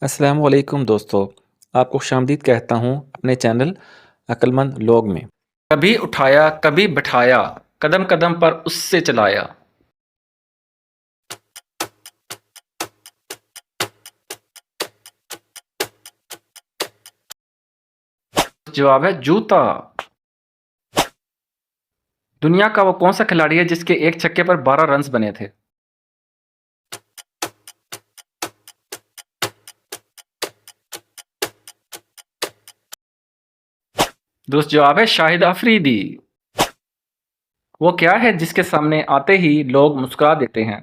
अस्सलाम वालेकुम दोस्तों, आपको खुशामदीद कहता हूँ अपने चैनल अक्लमंद लोग में। कभी उठाया, कभी बिठाया, कदम कदम पर उससे चलाया। जवाब है जूता। दुनिया का वो कौन सा खिलाड़ी है जिसके एक छक्के पर 12 रन्स बने थे? दुरुस्त जवाब है शाहिद अफरीदी। वो क्या है जिसके सामने आते ही लोग मुस्कुरा देते हैं?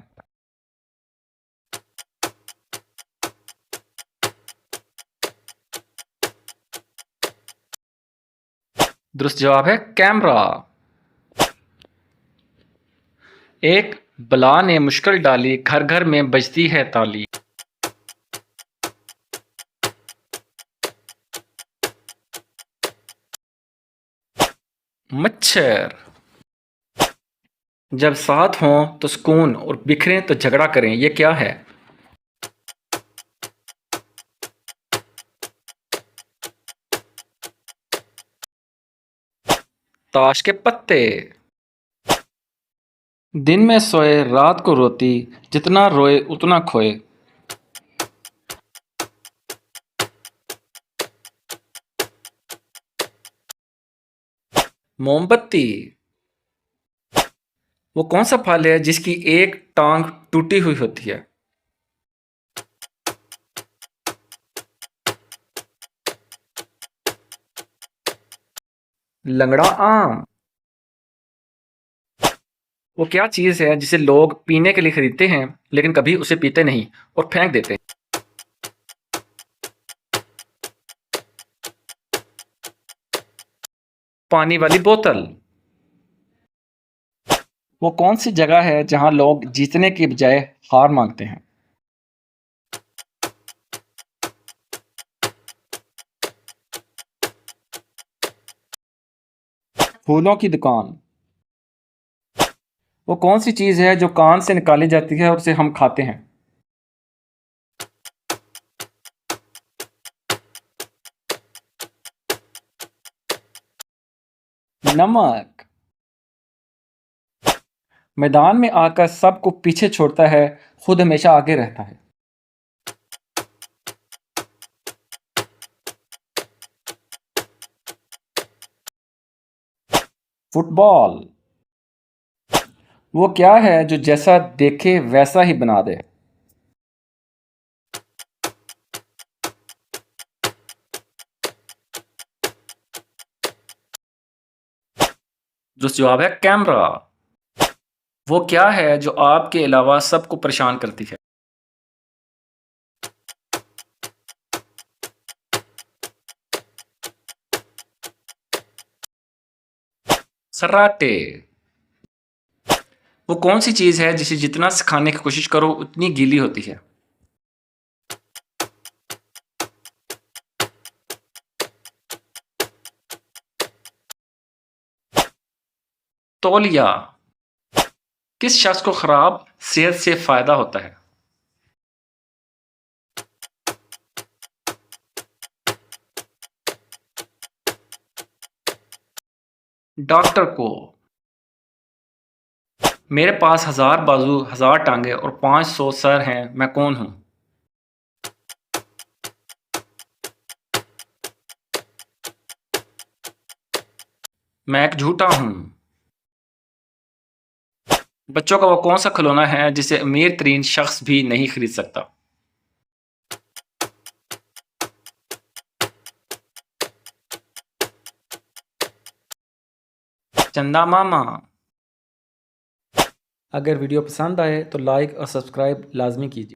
दुरुस्त जवाब है कैमरा। एक बला ने मुश्किल डाली, घर घर में बजती है ताली। मच्छर। जब साथ हों तो सुकून और बिखरें तो झगड़ा करें, ये क्या है? ताश के पत्ते। दिन में सोए रात को रोती, जितना रोए उतना खोए। मोमबत्ती। वो कौन सा फल है जिसकी एक टांग टूटी हुई होती है? लंगड़ा आम। वो क्या चीज है जिसे लोग पीने के लिए खरीदते हैं लेकिन कभी उसे पीते नहीं और फेंक देते हैं? पानी वाली बोतल। वो कौन सी जगह है जहां लोग जीतने की बजाय हार मांगते हैं? फूलों की दुकान। वो कौन सी चीज है जो कान से निकाली जाती है और उसे हम खाते हैं? नमक। मैदान में आकर सबको पीछे छोड़ता है, खुद हमेशा आगे रहता है। फुटबॉल। वो क्या है जो जैसा देखे वैसा ही बना दे? जो जवाब है कैमरा। वो क्या है जो आपके अलावा सबको परेशान करती है? सराटे। वो कौन सी चीज है जिसे जितना सिखाने की कोशिश करो उतनी गीली होती है? तौलिया। किस शख्स को खराब सेहत से फायदा होता है? डॉक्टर को। मेरे पास 1000 बाजू, 1000 टांगे और 500 सर हैं, मैं कौन हूं? मैं एक झूठा हूं। बच्चों का वो कौन सा खिलौना है जिसे अमीर तरीन शख्स भी नहीं खरीद सकता? चंदा मामा। अगर वीडियो पसंद आए तो लाइक और सब्सक्राइब लाजमी कीजिए।